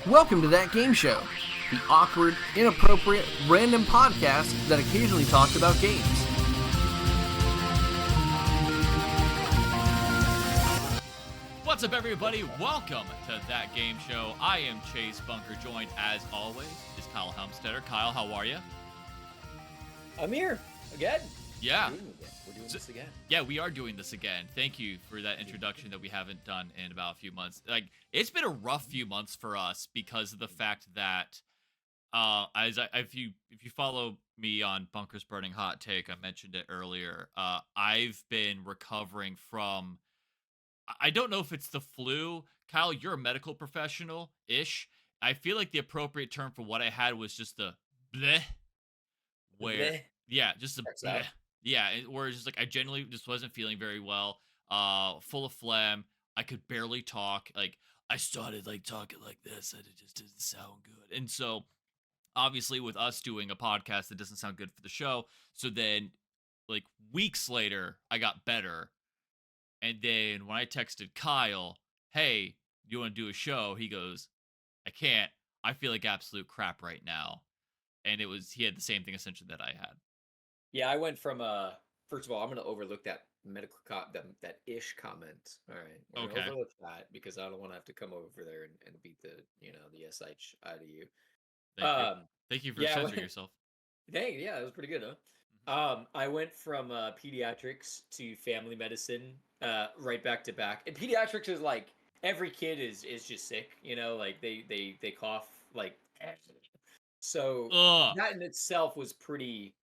Welcome to That Game Show, the awkward, inappropriate, random podcast that occasionally talks about games. What's up, everybody? Welcome to That Game Show. I am Chase Bunker, joined as always is Kyle Helmstetter. Kyle, how are you? I'm here again. Yeah. We're doing this again. Yeah, we are doing this again. Thank you for that introduction that we haven't done in about a few months. Like, it's been a rough few months for us because of the fact that, if you follow me on Bunker's Burning Hot Take, I mentioned it earlier. I've been recovering from. I don't know if it's the flu. Kyle, you're a medical professional-ish. I feel like the appropriate term for what I had was just the bleh. Where, Bleh. yeah, just the Checks bleh. out. Yeah, where it's just like I genuinely just wasn't feeling very well. Full of phlegm. I could barely talk. Like, I started like talking like this, and it just didn't sound good. And so, obviously, with us doing a podcast that doesn't sound good for the show, so then, like, weeks later, I got better. And then when I texted Kyle, hey, you want to do a show? He goes, I can't. I feel like absolute crap right now. And he had the same thing essentially that I had. Yeah, I went from first of all, I'm gonna overlook that medical that ish comment. All right. We're gonna Okay. overlook that because I don't want to have to come over there and beat the the SH out of you. Thank you. Thank you for Yeah, censoring yourself. dang, yeah, that was pretty good, huh? I went from pediatrics to family medicine, right back to back. And pediatrics is like every kid is just sick, like they cough like so Ugh. that in itself was pretty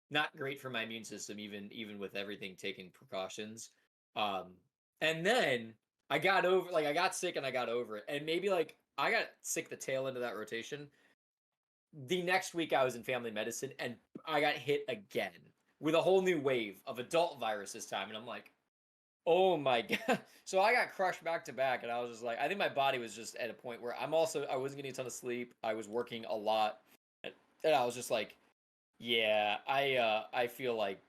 not great for my immune system, even with everything taking precautions. Um, and then I got sick and I got over it. And maybe like I got sick the tail end of that rotation. The next week I was in family medicine and I got hit again with a whole new wave of adult virus this time. And I'm like, oh my God. So I got crushed back to back. And I was just like, I think my body was just at a point where I wasn't getting a ton of sleep. I was working a lot. And I was just like, yeah, I feel like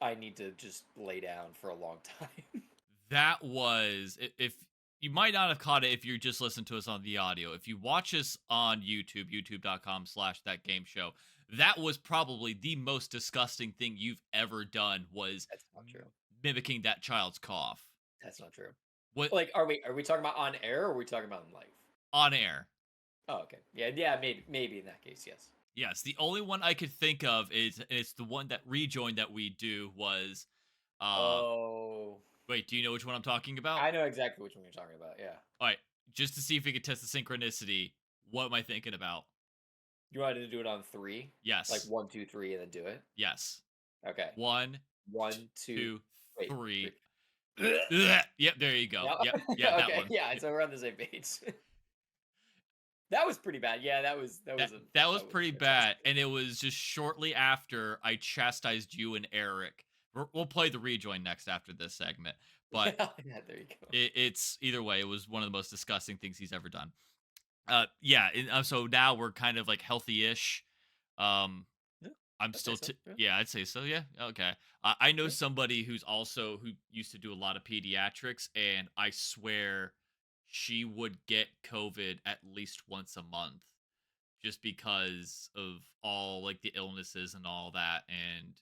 I need to just lay down for a long time. That was, if you might not have caught it if you just listened to us on the audio. If you watch us on YouTube, youtube.com/that game show, that was probably the most disgusting thing you've ever done was That's not true. mimicking that child's cough. That's not true. What Like, are we talking about on air or are we talking about in life? on air. Oh, okay. Yeah, maybe in that case, yes. Yes, the only one I could think of is, and it's the one that rejoined that we do was, uh, Oh, wait, do you know which one I'm talking about? I know exactly which one you're talking about. Yeah. All right, just to see if we could test the synchronicity, what am I thinking about? You wanted to do it on three, like Yes, 1, 2, 3, and then do it. yes. Okay. One, 1, 2, two, wait, three. 3. Yep, there you go. Yep. Yeah, that Okay. one. Yeah. So we're on the same page. That was pretty bad. Yeah, that was That was pretty fantastic. bad, and it was just shortly after I chastised you and Eric. We'll play the rejoin next after this segment, but Yeah, there you go. it's either way. It was one of the most disgusting things he's ever done. Yeah. So now we're kind of like healthy-ish. Um, Yeah, I'm I'd still, say so. Yeah. yeah, I'd say so. Yeah. Okay. I know Yeah. somebody who used to do a lot of pediatrics, and I swear she would get COVID at least once a month just because of all like the illnesses and all that. And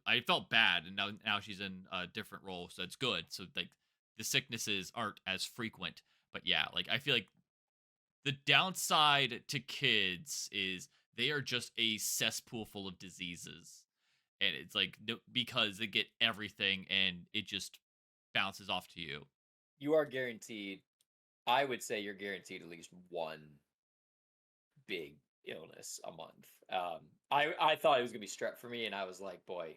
I felt bad. And now she's in a different role. So it's good. So like the sicknesses aren't as frequent, but yeah, like I feel like the downside to kids is they are just a cesspool full of diseases, and it's like because they get everything and it just bounces off to you. You are guaranteed. I would say you're guaranteed at least one big illness a month. I thought it was gonna be strep for me, and I was like, boy,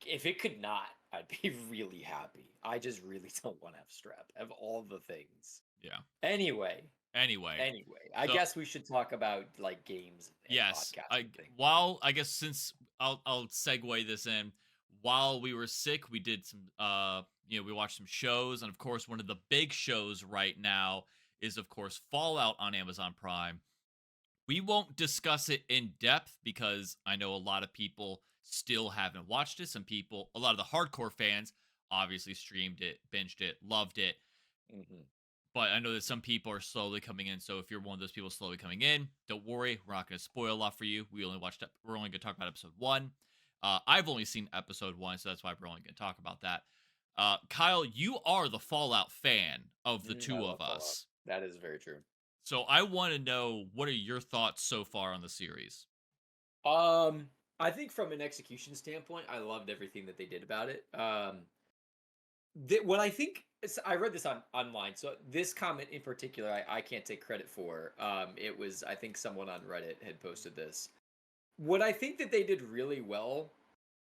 if it could not, I'd be really happy. I just really don't want to have strep of all the things. Yeah. Anyway, Anyway, I so guess we should talk about like games and yes, podcasts I and things. while I guess since I'll segue this in. While we were sick, we did some we watched some shows, and of course one of the big shows right now is of course Fallout on Amazon Prime. We won't discuss it in depth because I know a lot of people still haven't watched it. A lot of the hardcore fans obviously streamed it, binged it, loved it. Mhm. but I know that some people are slowly coming in. So if you're one of those people slowly coming in, don't worry. We're not going to spoil a lot for you. We're only going to talk about episode 1. I've only seen episode 1, so that's why we're only going to talk about that. Kyle, you are the Fallout fan of the I two love of Fallout. us. That is very true. So I want to know, what are your thoughts so far on the series? I think from an execution standpoint, I loved everything that they did about it. What I think I read this online, so this comment in particular, I can't take credit for. It was, I think someone on Reddit had posted this. What I think that they did really well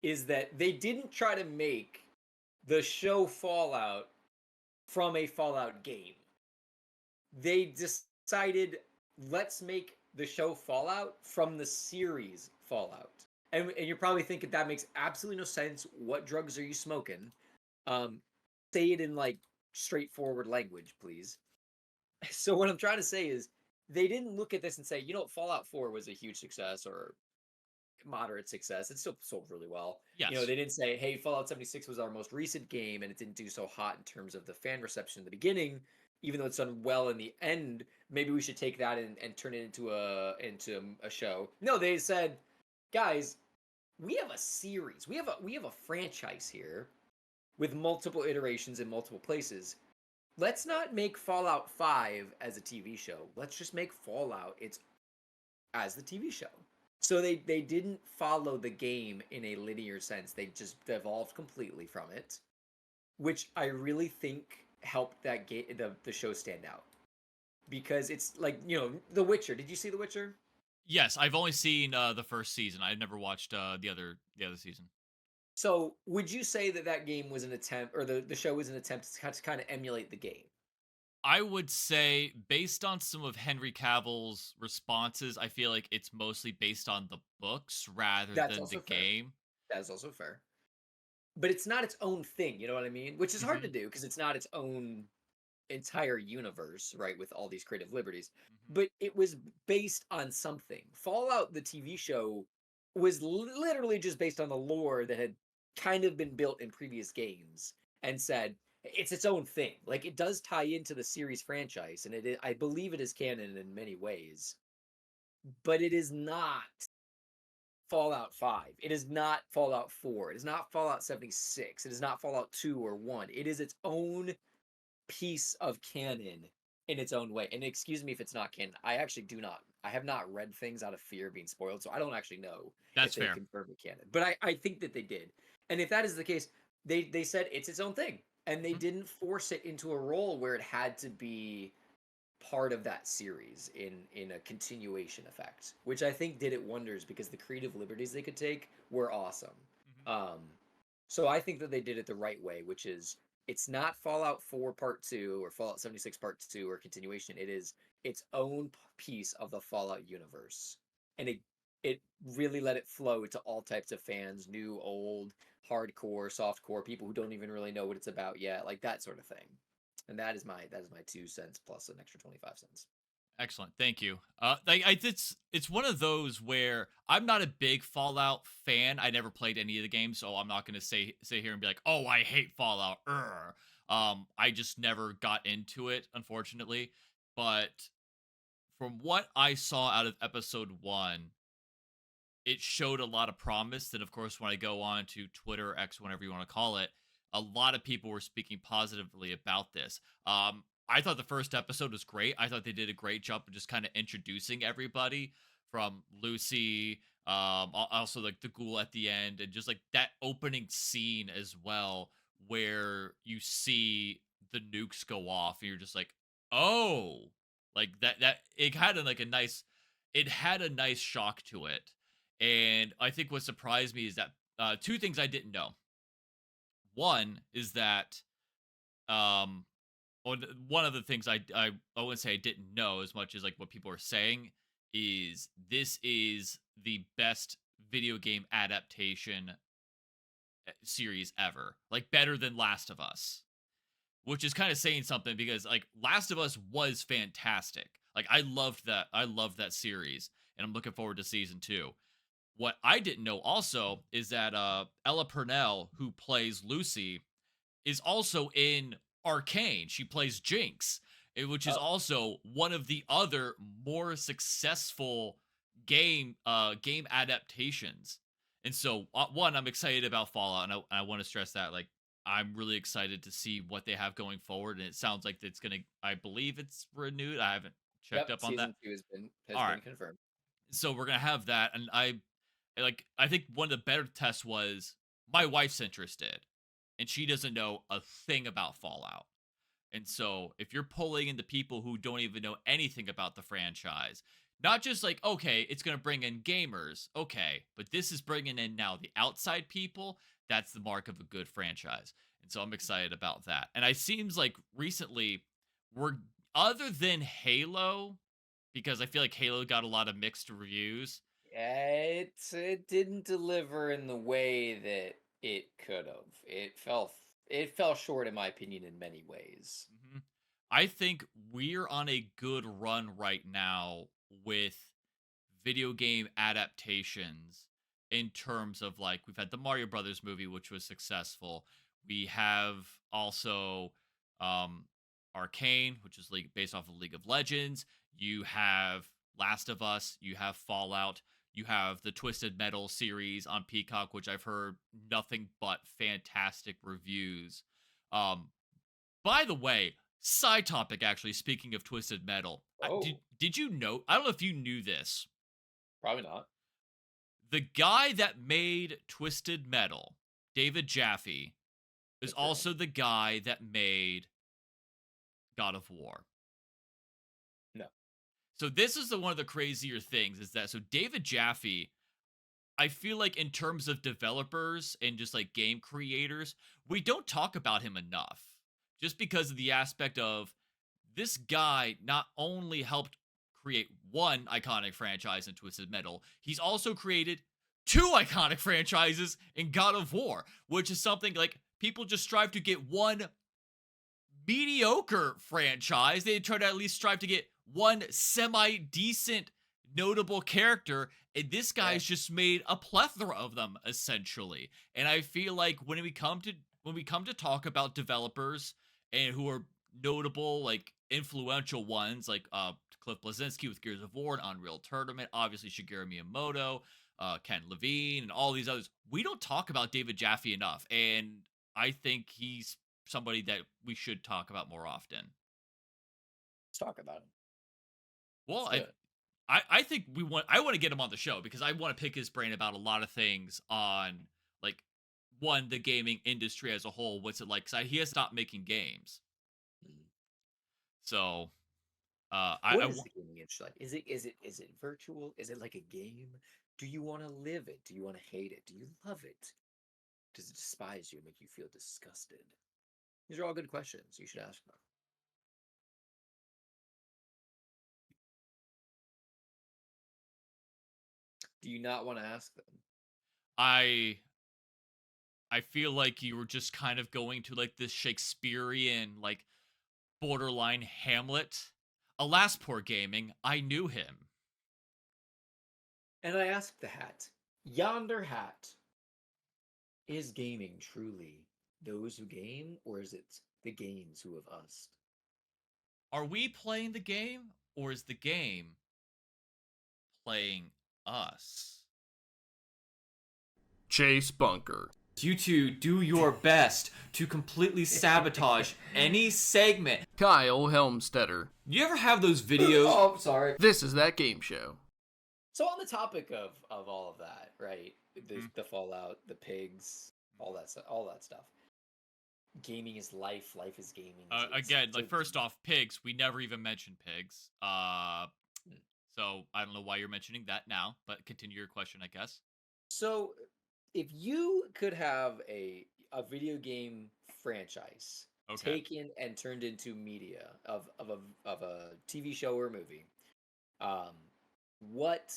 is that they didn't try to make the show Fallout from a Fallout game. They decided, let's make the show Fallout from the series Fallout. And you're probably thinking that makes absolutely no sense. What drugs are you smoking? Say it in like straightforward language, please. So what I'm trying to say is they didn't look at this and say, Fallout 4 was a huge success or moderate success. It still sold really well. Yes. They didn't say, hey, Fallout 76 was our most recent game and it didn't do so hot in terms of the fan reception in the beginning, even though it's done well in the end. Maybe we should take that and turn it into a show. No, they said, guys, we have a series. We have a franchise here with multiple iterations in multiple places. Let's not make Fallout 5 as a TV show. Let's just make Fallout as the TV show. So they didn't follow the game in a linear sense. They just evolved completely from it, which I really think helped that the show stand out. Because it's like, The Witcher. Did you see The Witcher? Yes, I've only seen the first season. I've never watched the other season. So would you say that game was an attempt, or the show was an attempt to kind of emulate the game? I would say, based on some of Henry Cavill's responses, I feel like it's mostly based on the books rather than the game. That's also fair. But it's not its own thing, you know what I mean? Which is hard to do because it's not its own entire universe, right, with all these creative liberties. But it was based on something. Fallout, the TV show, was literally just based on the lore that had kind of been built in previous games and said, it's its own thing. Like, it does tie into the series franchise, and I believe it is canon in many ways. But it is not Fallout 5. It is not Fallout 4. It is not Fallout 76. It is not Fallout 2 or 1. It is its own piece of canon in its own way. And excuse me if it's not canon. I have not read things out of fear of being spoiled, so I don't actually know if they confirmed it canon. But I think that they did. And if that is the case, they said it's its own thing. And they didn't force it into a role where it had to be part of that series in a continuation effect, which I think did it wonders because the creative liberties they could take were awesome. So I think that they did it the right way, which is it's not Fallout 4 Part 2 or Fallout 76 Part 2 or continuation. It is its own piece of the Fallout universe. And it really let it flow to all types of fans, new, old, hardcore, softcore, people who don't even really know what it's about yet, like that sort of thing. And that is my 2 cents plus an extra 25 cents. Excellent, thank you. It's one of those where I'm not a big Fallout fan. I never played any of the games, so I'm not going to sit here and be like, oh, I hate Fallout. I just never got into it, unfortunately. But from what I saw out of episode 1, it showed a lot of promise. And of course, when I go on to Twitter, X, whatever you want to call it, a lot of people were speaking positively about this. I thought the first episode was great. I thought they did a great job of just kind of introducing everybody, from Lucy, also like the ghoul at the end, and just like that opening scene as well, where you see the nukes go off, and you're just like, oh, like that it had a nice shock to it. And I think what surprised me is that 2 things I didn't know. One is that one of the things I wouldn't say I didn't know as much as like what people are saying is this is the best video game adaptation series ever. Like, better than Last of Us. Which is kind of saying something, because like Last of Us was fantastic. Like, I loved that series, and I'm looking forward to season 2. What I didn't know also is that Ella Purnell, who plays Lucy, is also in Arcane. She plays Jinx. which is Oh, also one of the other more successful game adaptations. And so, one, I'm excited about Fallout, and I want to stress that, like, I'm really excited to see what they have going forward, and it sounds like it's gonna. I believe it's renewed. I haven't checked yep. up on that. Season 2 has All right, been confirmed. so we're gonna have that, and I think one of the better tests was my wife's interested, and she doesn't know a thing about Fallout. And so, if you're pulling in the people who don't even know anything about the franchise, not just like, okay, it's going to bring in gamers, okay, but this is bringing in now the outside people. That's the mark of a good franchise. And so, I'm excited about that. And it seems like recently, we're, other than Halo, because I feel like Halo got a lot of mixed reviews. It didn't deliver in the way that it could have. It fell short, in my opinion, in many ways. Mhm. I think we're on a good run right now with video game adaptations in terms of, like, we've had the Mario Brothers movie, which was successful. We have also um Arcane, which is based off of League of Legends. You have Last of Us, you have Fallout, you have the Twisted Metal series on Peacock, which I've heard nothing but fantastic reviews. Um by the way, side topic, actually, speaking of Twisted Metal, Oh, did you know? I don't know if you knew this. probably not. The guy that made Twisted Metal, David Jaffe, is Good for him. also the guy that made God of War. No. So this is one of the crazier things, is that, so David Jaffe, I feel like in terms of developers and just like game creators, we don't talk about him enough. Just because of the aspect of, this guy not only helped create one iconic franchise in Twisted Metal, he's also created two iconic franchises in God of War, which is something like people just strive to get one mediocre franchise. They try to at least strive to get one semi decent notable character, and this Yeah. guy's just made a plethora of them, essentially. And I feel like when we come to talk about developers and who are notable, like influential ones, like Cliff Bleszinski with Gears of War and Unreal Tournament, obviously Shigeru Miyamoto, Ken Levine, and all these others, we don't talk about David Jaffe enough, and I think he's somebody that we should talk about more often. Let's talk about him. Well, Let's do it. I think I want to get him on the show because I want to pick his brain about a lot of things on, like, one, the gaming industry as a whole. What's it like? Because he has stopped making games. Mm. So What is the gaming industry like? Is it virtual? Is it like a game? Do you want to live it? Do you want to hate it? Do you love it? Does it despise you and make you feel disgusted? These are all good questions you should ask them. Do you not want to ask them? I I feel like you were just kind of going to, like, this Shakespearean, like, borderline Hamlet. Alas, poor gaming, I knew him. And I ask the hat, yonder hat, is gaming truly those who game, or is it the games who have us? Are we playing the game, or is the game playing us? Chase Bunker. You two do your best to completely sabotage any segment. Kyle Helmstetter. You ever have those videos? Oh, I'm sorry. This is That Game Show. So on the topic of all of that, right? The Fallout, the pigs, all that stuff. Gaming is life. Life is gaming. Again, like, first off, pigs. We never even mentioned pigs. So I don't know why you're mentioning that now, but continue your question, I guess. So if you could have a video game franchise Okay. taken and turned into media of a TV show or movie, what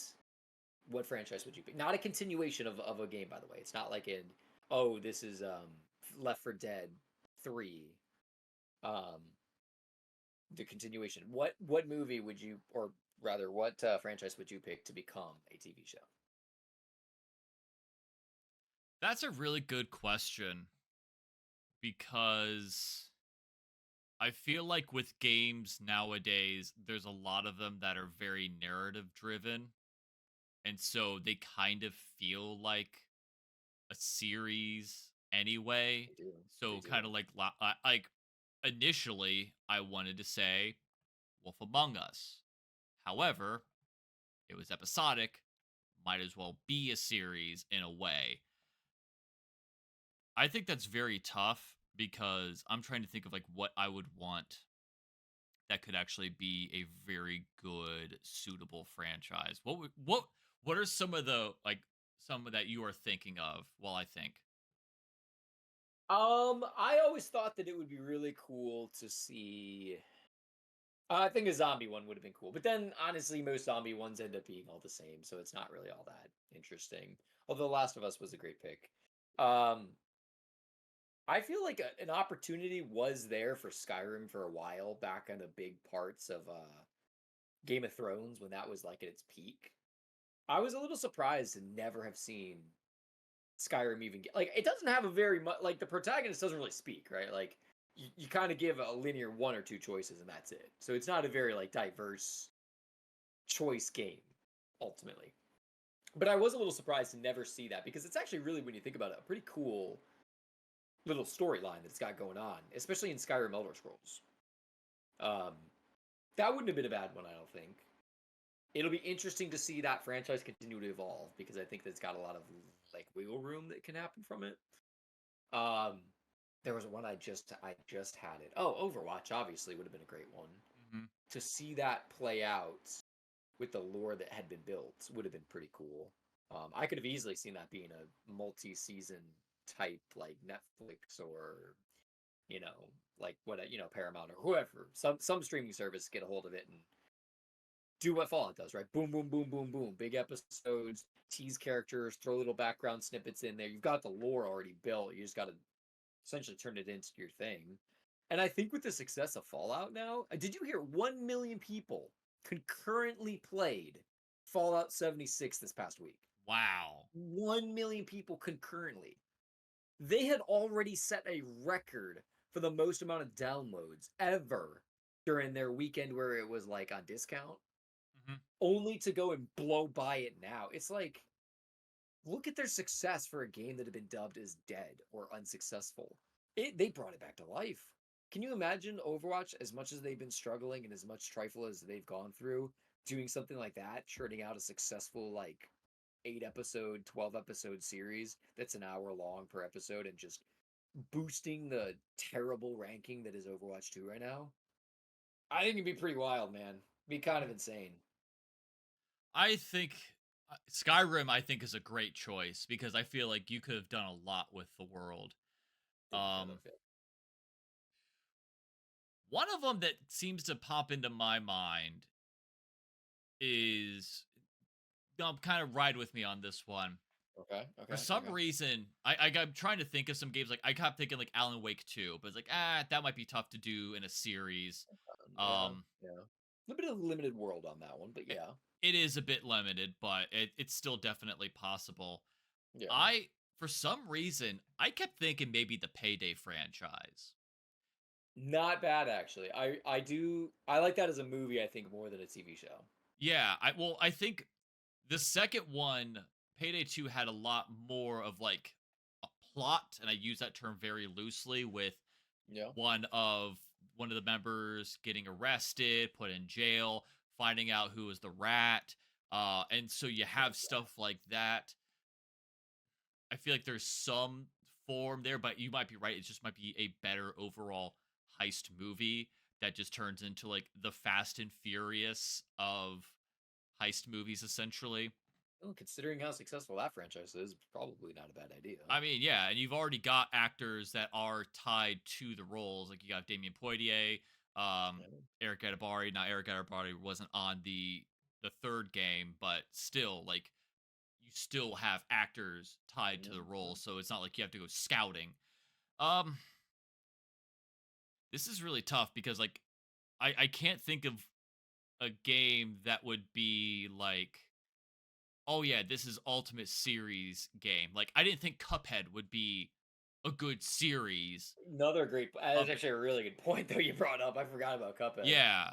franchise would you pick? Not a continuation of a game, by the way. It's not like this is Left 4 Dead 3. The continuation. What movie would you, or rather, what franchise would you pick to become a TV show? That's a really good question, because I feel like with games nowadays, there's a lot of them that are very narrative driven, and so they kind of feel like a series anyway. They do. They So do. kind of like initially, I wanted to say Wolf Among Us. However, it was episodic, might as well be a series in a way. I think that's very tough because I'm trying to think of like what I would want that could actually be a very good suitable franchise. What are some of the like some that you are thinking of while I think? I always thought that it would be really cool to see. I think a zombie one would have been cool, but then honestly, most zombie ones end up being all the same, so it's not really all that interesting. Although Last of Us was a great pick. Um, I feel like an opportunity was there for Skyrim for a while back on the big parts of Game of Thrones when that was like at its peak. I was a little surprised to never have seen Skyrim even get like it doesn't have a very much like the protagonist doesn't really speak, right? Like you kind of give a linear one or two choices and that's it. So it's not a very like diverse choice game ultimately. But I was a little surprised to never see that because it's actually really when you think about it a pretty cool little storyline that it's got going on, especially in Skyrim Elder Scrolls. Um that wouldn't have been a bad one, I don't think. It'll be interesting to see that franchise continue to evolve because I think that's got a lot of like wiggle room that can happen from it. Um, there was one I just had it. Oh, Overwatch obviously would have been a great one Hmm. to see that play out with the lore that had been built would have been pretty cool. I could have easily seen that being a multi-season type like Netflix or like Paramount or whoever some streaming service get a hold of it and do what Fallout does, right? Boom, boom, boom, boom, boom. Big episodes, tease characters, throw little background snippets in there. You've got the lore already built. You just got to essentially turn it into your thing. And I think with the success of Fallout now, did you hear 1 million people concurrently played Fallout 76 this past week? Wow. 1 million people concurrently. They had already set a record for the most amount of downloads ever during their weekend where it was like on discount Hmm. only to go and blow by it now. It's like, look at their success for a game that had been dubbed as dead or unsuccessful. They brought it back to life. Can you imagine Overwatch, as much as they've been struggling and as much trifle as they've gone through, doing something like that, churning out a successful, like, 8 episode, 12 episode series that's an hour long per episode and just boosting the terrible ranking that is Overwatch 2 right now? I think it'd be pretty wild, man. Be kind of insane. I think Skyrim I think is a great choice because I feel like you could have done a lot with the world. They could Um have it. One of them that seems to pop into my mind is kind of ride with me on this one. Okay, For okay, some okay. reason, I'm trying to think of some games like I kept thinking like Alan Wake 2, but it's like that might be tough to do in a series. Yeah, Um, yeah. A little bit of limited world on that one, but it, yeah, it is a bit limited, but it's still definitely possible. yeah. I For some reason I kept thinking maybe the Payday franchise. Not bad actually. I like that as a movie, I think, more than a TV show. Yeah, I think the second one, Payday 2, had a lot more of like a plot, and I use that term very loosely with Yeah. one of one of the members getting arrested, put in jail, finding out who was the rat. And so you have stuff like that. I feel like there's some form there, but you might be right. It just might be a better overall heist movie that just turns into like the Fast and Furious of heist movies, essentially. Well, considering how successful that franchise is, probably not a bad idea. I mean, yeah, and you've already got actors that are tied to the roles. Like you got Damien Poitier, um, Yeah. Eric Edabari. Now, Eric Edabari wasn't on the third game, but still, like you still have actors tied to the role, Mhm. so it's not like you have to go scouting. Um, this is really tough because like I can't think of a game that would be like, oh yeah, this is Ultimate Series game. Like I didn't think Cuphead would be a good series. Another great. That's Of- actually a really good point, though. You brought up. I forgot about Cuphead. Yeah,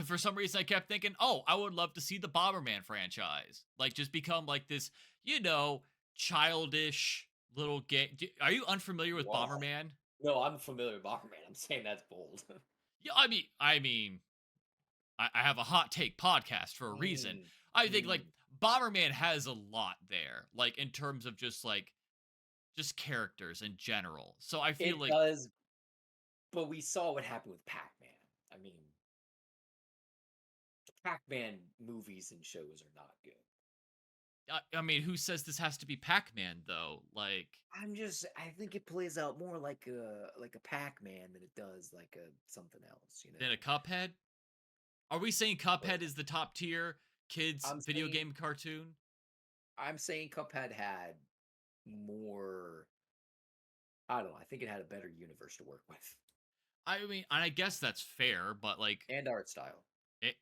for some reason I kept thinking, oh, I would love to see the Bomberman franchise, like just become like this, childish little game. Are you unfamiliar with Wow. Bomberman? No, I'm familiar with Bomberman. I'm saying that's bold. Yeah, I mean, I have a hot take podcast for a reason. Mm, I think like mm. Bomberman has a lot there, like in terms of just characters in general. So I feel It like does, but we saw what happened with Pac-Man. I mean, Pac-Man movies and shows are not good. I mean, who says this has to be Pac-Man though? Like, I think it plays out more like a Pac-Man than it does like a something else, than a Cuphead? Are we saying Cuphead is the top tier kids I'm video saying- game cartoon? I'm saying Cuphead had more. I don't know. I think it had a better universe to work with I mean, and I guess that's fair, but like, and art style.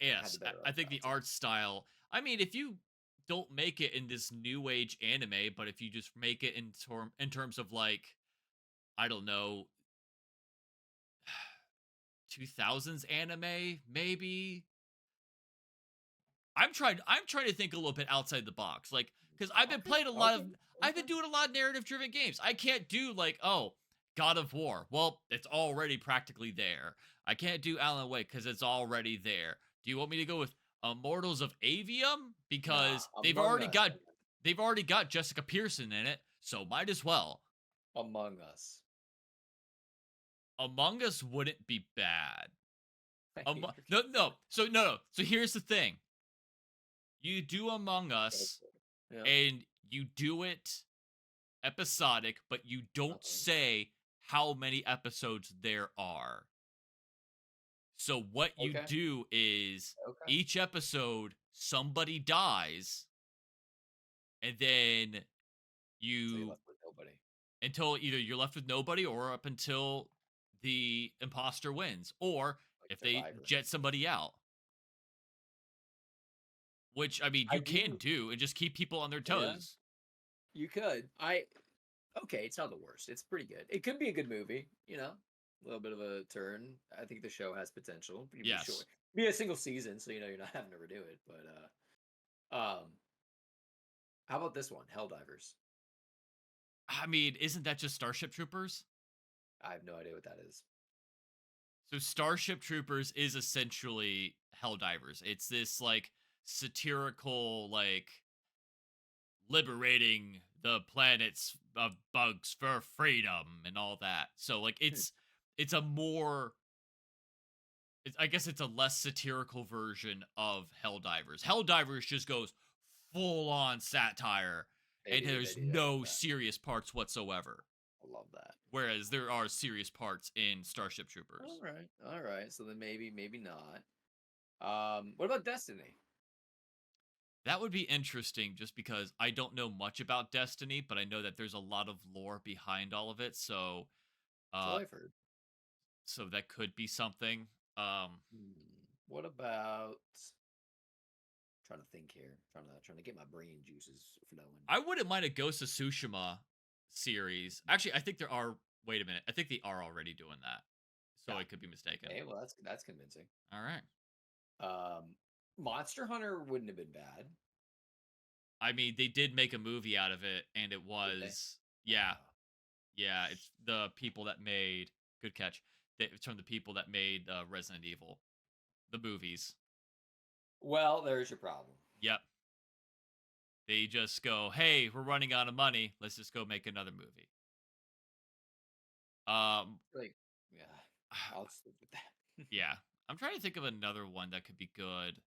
yes, better I art think the style, too. art style. I mean, if you don't make it in this new age anime, but if you just make it in terms of like, I don't know, 2000s anime, maybe. I'm trying to think a little bit outside the box, like, because I've been playing a lot of, I've been doing a lot of narrative driven games. I can't do like, oh, God of War. Well, it's already practically there. I can't do Alan Wake because it's already there. Do you want me to go with Immortals of Avium? Because Nah, they've Among already Us, got man. they've already got Jessica Pearson in it, so might as well. Among Us. Among Us wouldn't be bad. I hate No, your no. So no. So here's the thing. You do Among Us, Yeah. and you do it episodic, but you don't Uh-huh. say how many episodes there are. So what you Okay. do is Okay. each episode somebody dies, and then So you're you left with nobody. until either you're left with nobody or up until the imposter wins, or Like if they Survivor. jet somebody out. Which I mean I you can do- do and just keep people on their Yeah. toes. You could. Okay, it's not the worst. It's pretty good. It could be a good movie, a little bit of a turn. I think the show has potential. Be Yes. short. Be a single season, so you're not having to redo it. But how about this one? Helldivers. I mean, isn't that just Starship Troopers? I have no idea what that is. So Starship Troopers is essentially Helldivers. It's this like satirical like liberating the planets of bugs for freedom and all that. So like it's a more I guess it's a less satirical version of Helldivers. Helldivers just goes full on satire and there's Maybe I no love that. serious parts whatsoever. I love that. Whereas there are serious parts in Starship Troopers. All right. So then maybe not. What about Destiny? That would be interesting just because I don't know much about Destiny, but I know that there's a lot of lore behind all of it. So That's what uh I've heard. so that could be something. What about? Trying to think here. Trying to get my brain juices flowing. I wouldn't mind a Ghost of Tsushima series. Actually, I think there are wait a minute. I think they are already doing that. So Yeah. I could be mistaken. Okay, well that's convincing. All right. Monster Hunter wouldn't have been bad. I mean, they did make a movie out of it and it Did they? was yeah. Yeah, it's the people that made good catch. It's from the people that made Resident Evil, the movies. Well, there's your problem. Yep. They just go, "Hey, we're running out of money. Let's just go make another movie." Like, yeah, I'll stick with that. Yeah. I'm trying to think of another one that could be good.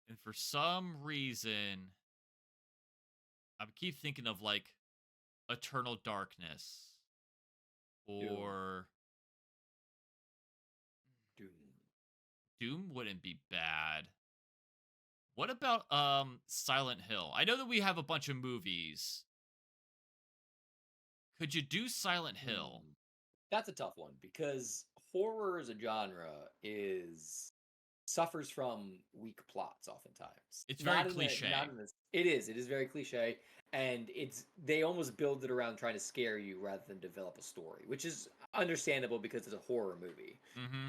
And for some reason, I keep thinking of like Eternal Darkness or Doom. Doom wouldn't be bad. What about Silent Hill? I know that we have a bunch of movies. Could you do Silent Hill? That's a tough one because horror as a genre is suffers from weak plots oftentimes. It's very Not in cliche. not in this. It is very cliche, and they almost build it around trying to scare you rather than develop a story, which is understandable because it's a horror movie. Mm-hmm.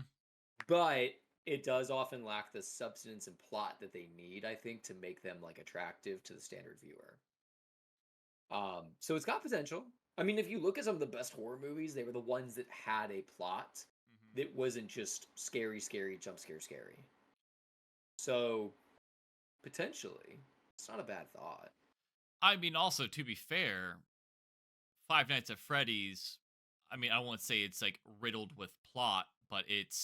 But it does often lack the substance and plot that they need, I think, to make them like attractive to the standard viewer. So it's got potential. I mean, if you look at some of the best horror movies, they were the ones that had a plot that wasn't just scary, jump scary. So potentially, it's not a bad thought. I mean, also to be fair, Five Nights at Freddy's. I mean, I won't say it's like riddled with plot, but it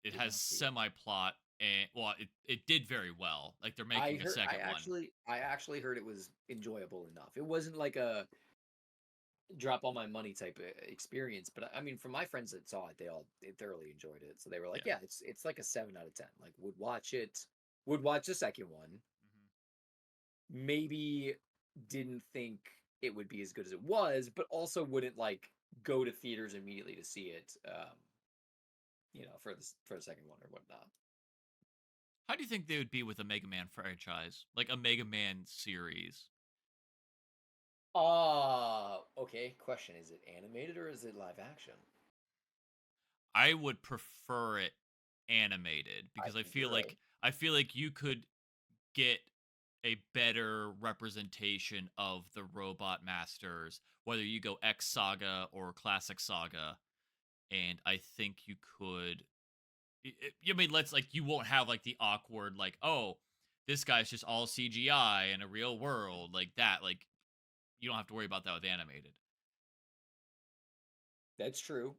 Yeah, has semi-plot, and well, it did very well. Like they're I making a heard. second one. I actually heard it was enjoyable enough. It wasn't like a drop all my money type of experience, but I mean, from my friends that saw it, they thoroughly enjoyed it. So they were like, Yeah. "Yeah, it's like a 7 out of 10. Like, would watch it. Would watch the second one. Mhm. Maybe didn't think it would be as good as it was, but also wouldn't like go to theaters immediately to see it. For the second one or whatnot. How do you think they would be with a Mega Man franchise, like a Mega Man series? Okay. Question: is it animated or is it live action? I would prefer it animated because I feel concur. like you could get a better representation of the Robot Masters, whether you go X Saga or Classic Saga, and I think you could. I mean, let's like you won't have like the awkward like, oh, this guy's just all CGI in a real world like that. Like you don't have to worry about that with animated. That's true.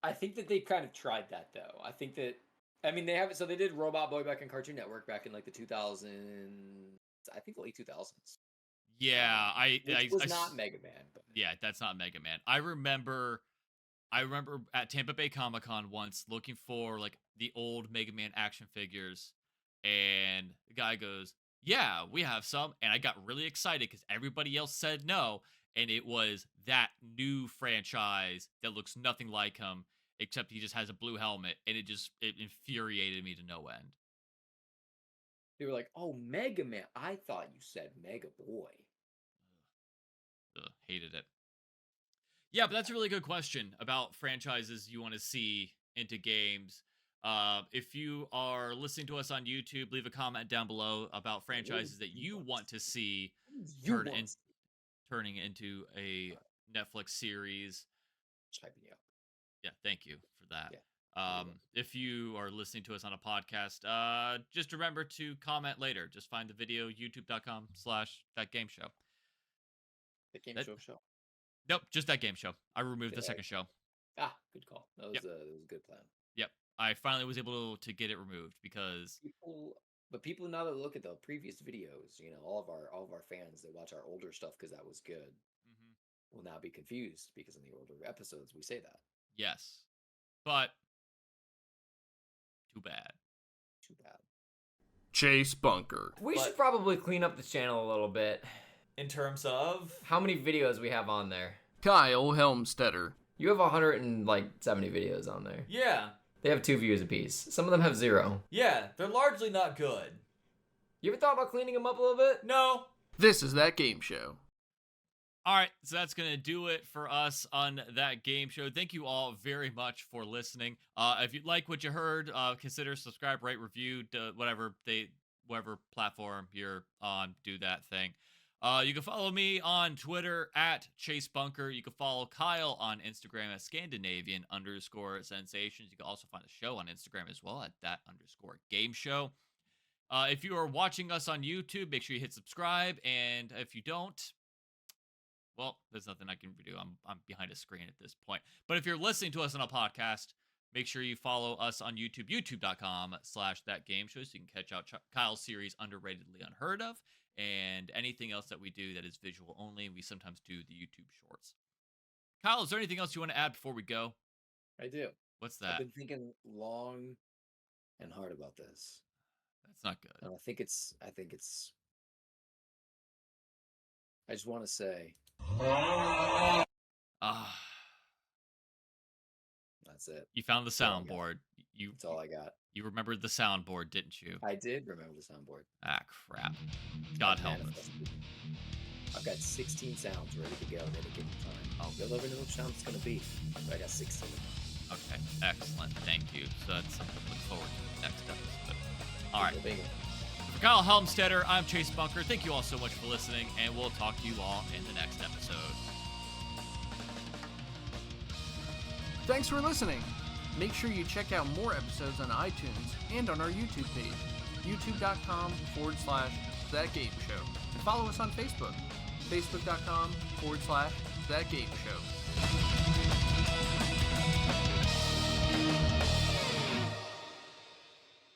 I think that they kind of tried that though. I think that they have it. So they did Robot Boy back in Cartoon Network back in like the 2000s. I think late 2000s. Yeah, Which was not Mega Man. But Yeah, that's not Mega Man. I remember at Tampa Bay Comic Con once looking for like the old Mega Man action figures, and the guy goes, "Yeah, we have some," and I got really excited because everybody else said no, and it was that new franchise that looks nothing like him, except he just has a blue helmet, and it infuriated me to no end. they were like, "Oh, Mega Man." I thought you said Mega Boy. Ugh, hated it. Yeah, but that's a really good question about franchises you want to see into games. If you are listening to us on YouTube, leave a comment down below about franchises that you want to see You want turning into a Netflix series. typing you up. Yeah, thank you for that. Yeah, you're welcome. If you are listening to us on a podcast, just remember to comment later. Just find the video, youtube.com/thatgameshow. The game That- show. Nope, just that game show. I removed the Okay. second show. Good call. That was a good plan. Yep. I finally was able to get it removed because People now that look at the previous videos, all of our fans that watch our older stuff because that was good will now be confused because in the older episodes we say that. yes. But too bad. Too bad. Chase Bunker. We But- should probably clean up the channel a little bit. In terms of How many videos we have on there? Kyle Helmstetter. You have 170 videos on there. yeah, They have 2 views apiece. Some of them have 0. they're largely not good. You ever thought about cleaning them up a little bit? No, This is That Game Show. All right, so that's going to do it for us on That Game Show. Thank you all very much for listening. If you like what you heard, consider subscribe, rate, review, whatever platform you're on, do that thing. You can follow me on Twitter at Chase Bunker. You can follow Kyle on Instagram at Scandinavian_sensations. You can also find the show on Instagram as well at that_game show. If you are watching us on YouTube, make sure you hit subscribe. And if you don't, well, there's nothing I can do. I'm behind a screen at this point. But if you're listening to us on a podcast, make sure you follow us on YouTube, youtube.com/thatgameshow, so you can catch out Kyle's series Underratedly Unheard Of, and anything else that we do that is visual only. We sometimes do the YouTube shorts. Kyle, is there anything else you want to add before we go? I do. What's I've that? been thinking long and hard about this. That's not good. And I think it's I just want to say Ah, that's it. you found the all I got. soundboard. That's all I got. You remembered the soundboard, didn't you? I did remember the soundboard. Ah, crap. God help us. Manifested. I've got 16 sounds ready to go at any given time. Oh. You'll never know which sound it's going to be. But I got 16 of them. Okay, excellent. Thank you. So that's something to look forward to next episode. All right. Bingo, bingo. For Kyle Helmstetter, I'm Chase Bunker. Thank you all so much for listening, and we'll talk to you all in the next episode. Thanks for listening. Make sure you check out more episodes on iTunes and on our YouTube page, youtube.com/ThatGameShow. And follow us on Facebook, facebook.com/ThatGameShow.